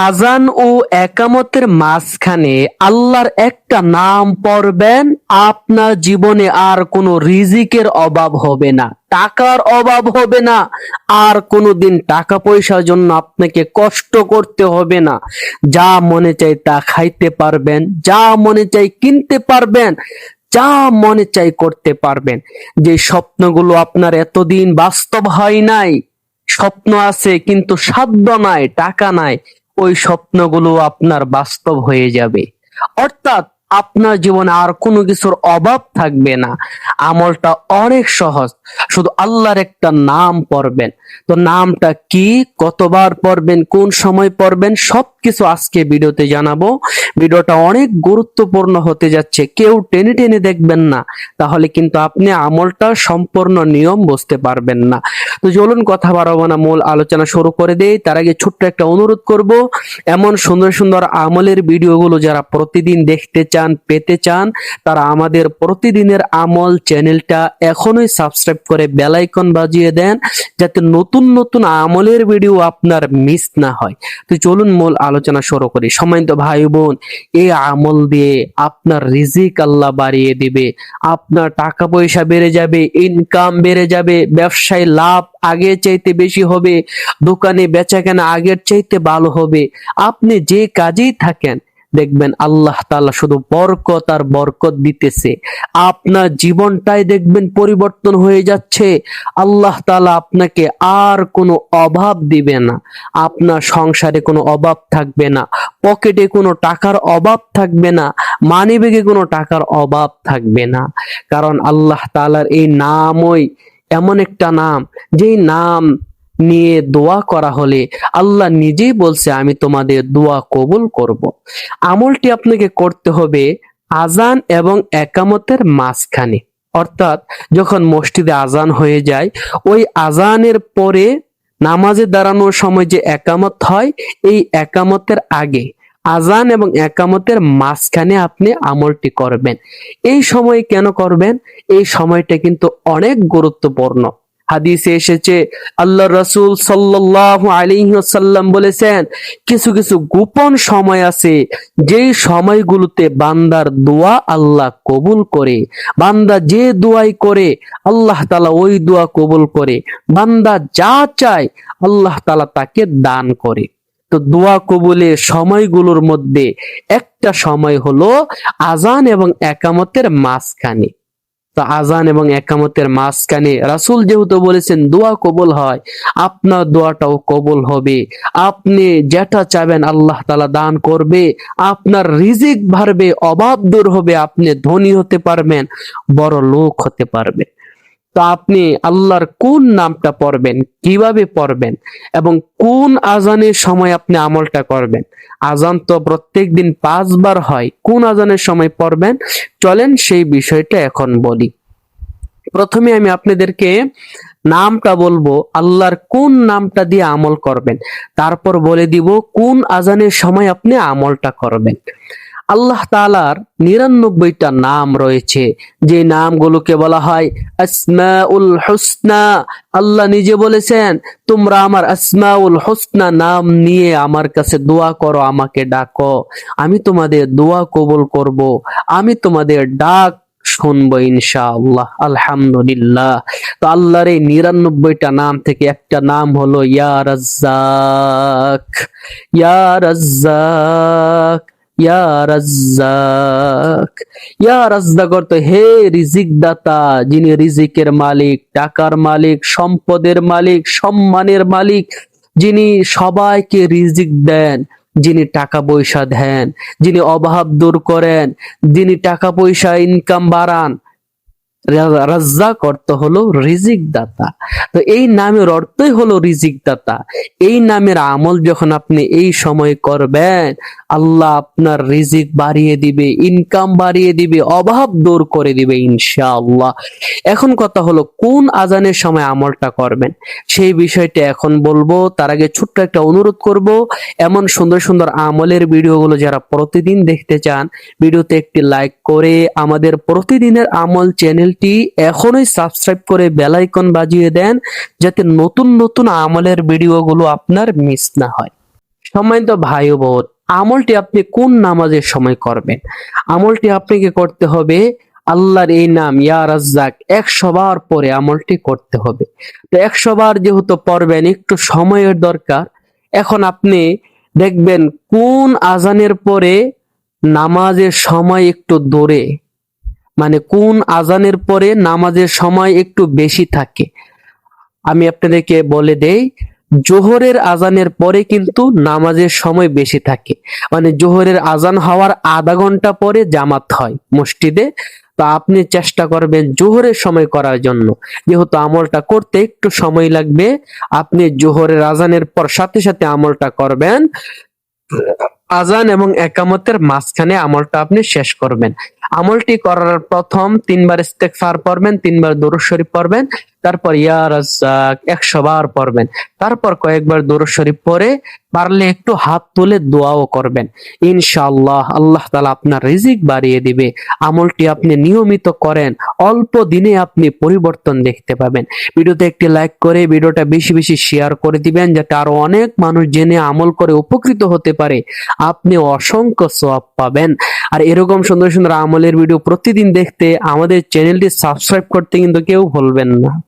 আজান ও একামতের মাঝখানে আল্লাহর একটা নাম পড়বেন, আপনার জীবনে আর কোনো রিজিকের অভাব হবে না, টাকার অভাব হবে না। আর কোনোদিন টাকা পয়সার জন্য আপনাকে কষ্ট করতে হবে না। যা মনে চাই তা খাইতে পারবেন, যা মনে চাই কিনতে পারবেন, যা মনে চাই করতে পারবেন। যে স্বপ্নগুলো আপনার এতদিন বাস্তব হয় নাই, স্বপ্ন আছে কিন্তু সাধ্য নাই, টাকা নাই, ওই স্বপ্নগুলো আপনার বাস্তব হয়ে যাবে। অর্থাৎ আপনার জীবনে আর কোনো কিছুর অভাব থাকবে না। আমলটা অনেক সহজ, শুধু আল্লাহর একটা নাম পড়বেন। তো নামটা কি, কতবার পড়বেন, কোন সময় পড়বেন, সবকিছু আজকে ভিডিওতে জানাবো। ভিডিওটা অনেক গুরুত্বপূর্ণ হতে যাচ্ছে, কেউ টেনে টেনে দেখবেন না, তাহলে কিন্তু আপনি আমলটা সম্পূর্ণ নিয়ম বুঝতে পারবেন না। তো চলুন কথা বাড়াবো না, মূল আলোচনা শুরু করে দেই। তার আগে ছোট্ট একটা অনুরোধ করব, এমন সুন্দর সুন্দর আমলের ভিডিওগুলো যারা প্রতিদিন দেখতে চান, পেতে চান, তারা আমাদের প্রতিদিনের আমল চ্যানেলটা এখনই সাবস্ক্রাইব করে বেল আইকন বাজিয়ে দেন, যাতে নতুন নতুন আমলের ভিডিও আপনার মিস না হয়। তো চলুন মূল আলোচনা শুরু করি। সম্মানিত ভাই বোন, এই আমল দিয়ে আপনার রিজিক আল্লাহ বাড়িয়ে দিবে, আপনার টাকা পয়সা বেড়ে যাবে, ইনকাম বেড়ে যাবে, ব্যবসায় লাভ আগের চাইতে বেশি হবে, দোকানে বেচাকেনা আগের চাইতে ভালো হবে। আপনি যে কাজেই থাকেন, দেখবেন আল্লাহ তাআলা শুধু বরকত আর বরকত দিতেছে। আপনার জীবনটাই দেখবেন পরিবর্তন হয়ে যাচ্ছে। আল্লাহ তাআলা আপনাকে আর কোনো অভাব দিবে না, আপনার সংসারে কোনো অভাব থাকবে না, পকেটে কোনো টাকার অভাব থাকবে না, মানিব্যাগে কোনো টাকার অভাব থাকবে না। কারণ আল্লাহ তাআলার এই নামই এমন একটা নাম, যেই নাম নিয়ে দোয়া করা হলে আল্লাহ নিজেই বলছে, আমি তোমাদের দোয়া কবুল করব। আমলটি আপনাকে করতে হবে আজান এবং একামতের মাঝখানে। অর্থাৎ যখন মসজিদে আজান হয়ে যায়, ওই আজানের পরে নামাজে দাঁড়ানোর সময় যে একামত হয়, এই একামতের আগে আজান এবং একামতের মাঝখানে আপনি আমলটি করবেন। এই সময় কেন করবেন? এই সময়টা কিন্তু অনেক গুরুত্বপূর্ণ। হাদিসে এসেছে, আল্লাহ রাসূল সাল্লাল্লাহু আলাইহি ওয়াসাল্লাম বলেছেন, কিছু কিছু গোপন সময় আছে, যেই সময়গুলোতে বান্দার দোয়া আল্লাহ কবুল করে। বান্দা যে দোয়াই করে আল্লাহ তাআলা ওই দোয়া কবুল করে। বান্দা যা চায় আল্লাহ তাআলা তাকে দান করে। তো দোয়া কবুলের সময়গুলোর মধ্যে একটা সময় হলো আজান এবং একামতের মাঝখানে। তো আজান এবং একামতের মাঝখানে রাসূল যেহেতু বলেছেন দোয়া কবুল হয়, আপনার দোয়াটাও কবুল হবে। আপনি যেটা চাবেন আল্লাহ তাআলা দান করবে, আপনার রিজিক বাড়বে, অভাব দূর হবে, আপনি ধনী হতে পারবেন, বড় লোক হতে পারবেন। তো আপনি আল্লাহর কোন নামটা পড়বেন, কিভাবে পড়বেন, এবং কোন আজানের সময় আপনি আমলটা করবেন। আজান তো প্রত্যেকদিন 5 বার হয়, কোন আজানের সময় পড়বেন, চলেন সেই বিষয়টা এখন বলি। প্রথমে আমি আপনাদেরকে নামটা বলবো, আল্লাহর কোন নামটা দিয়ে আমল করবেন, তারপর বলে দিব কোন আজানের সময় আপনি আমলটা করবেন। আল্লাহ তাআলার ৯৯টা নাম রয়েছে, যে নামগুলোকে বলা হয় আসমাউল হুসনা। আল্লাহ নিজে বলেছেন, তোমরা আমার আসমাউল হুসনা নাম নিয়ে আমার কাছে দোয়া করো, আমাকে ডাকো, আমি তোমাদের দোয়া কবুল করব, আমি তোমাদের ডাক শুনবো ইনশাআল্লাহ। আলহামদুলিল্লাহ। তো আল্লাহর এই ৯৯টা নাম থেকে একটা নাম হলো ইয়া রাজ্জাক। ইয়া রাজ্জাক, ইয়া রাজ্জাক। ইয়া রাজ্জাক অর্থ হে রিজিক দাতা, যিনি রিজিকের মালিক, টাকার মালিক, সম্পদের মালিক, সম্মানের মালিক, যিনি সবাইকে রিজিক দেন, যিনি টাকা পয়সা দেন, যিনি অভাব দূর করেন, যিনি টাকা পয়সা ইনকাম বাড়ান। রাজ্জাক অর্থ হলো রিজিক দাতা। তো এই নামের অর্থই হলো রিজিক দাতা। এই নামের আমল যখন আপনি এই সময় করবেন, আল্লাহ আপনার রিজিক বাড়িয়ে দিবে, ইনকাম বাড়িয়ে দিবে, অভাব দূর করে দিবে ইনশাআল্লাহ। এখন কথা হলো কোন আজানের সময় আমলটা করবেন, সেই বিষয়টা এখন বলবো। তার আগে ছোট্ট একটা অনুরোধ করব, এমন সুন্দর সুন্দর আমলের ভিডিওগুলো যারা প্রতিদিন দেখতে চান, ভিডিওতে একটি লাইক করে আমাদের প্রতিদিনের আমল চ্যানেলটি এখনই সাবস্ক্রাইব করে বেল আইকন বাজিয়ে দেন, যাতে নতুন নতুন আমলের ভিডিওগুলো আপনার মিস না হয়। সম্মানিত ভাই ও বোন, আমলটি আপনি কোন নামাজের সময় করবেন? আমলটি আপনাকে করতে হবে আল্লাহর এই নাম ইয়া রাজ্জাক 100 বার পরে আমলটি করতে হবে। তো 100 বার যেহেতু পড়বেন, একটু সময়ের দরকার। এখন আপনি দেখবেন কোন আজানের পরে নামাজের সময় একটু দূরে, মানে কোন আজানের পরে নামাজের সময় একটু বেশি থাকে। আমি আপনাদেরকে বলে দেই, জোহরের আজানের পরে কিন্তু নামাজের সময় বেশি থাকে। মানে জোহরের আজান হওয়ার আধা ঘন্টা পরে জামাত হয় মসজিদে। তো আপনি চেষ্টা করবেন জোহরের সময় করার জন্য, যেহেতু আমলটা করতে একটু সময় লাগবে। আপনি জোহরের আজানের পর সাথে সাথে আমলটা করবেন, আজান এবং একামতের মাঝখানে আমলটা আপনি শেষ করবেন। আমলটি করার প্রথম 3 বার ইস্তেগফার পড়বেন, 3 বার দরুদ শরীফ পড়বেন, তারপর ইয়া রাজ্জাক 100 বার পড়বেন, তারপর কয়েকবার দরুদ শরীফ পড়ে পারলে একটু হাত তুলে দোয়াও করবেন। ইনশাআল্লাহ আল্লাহ তাআলা আপনার রিজিক বাড়িয়ে দিবে। আমলটি আপনি নিয়মিত করেন, অল্প দিনে আপনি পরিবর্তন দেখতে পাবেন। ভিডিওতে একটি লাইক করে ভিডিওটা বেশি বেশি শেয়ার করে দিবেন, যাতে আরো অনেক মানুষ জেনে আমল করে উপকৃত হতে পারে। আপনি অসংখ্য সওয়াব পাবেন। আর এরকম সুন্দর সুন্দর আমলের ভিডিও প্রতিদিন দেখতে আমাদের চ্যানেলটি সাবস্ক্রাইব করতে কিন্তু কেউ ভুলবেন না।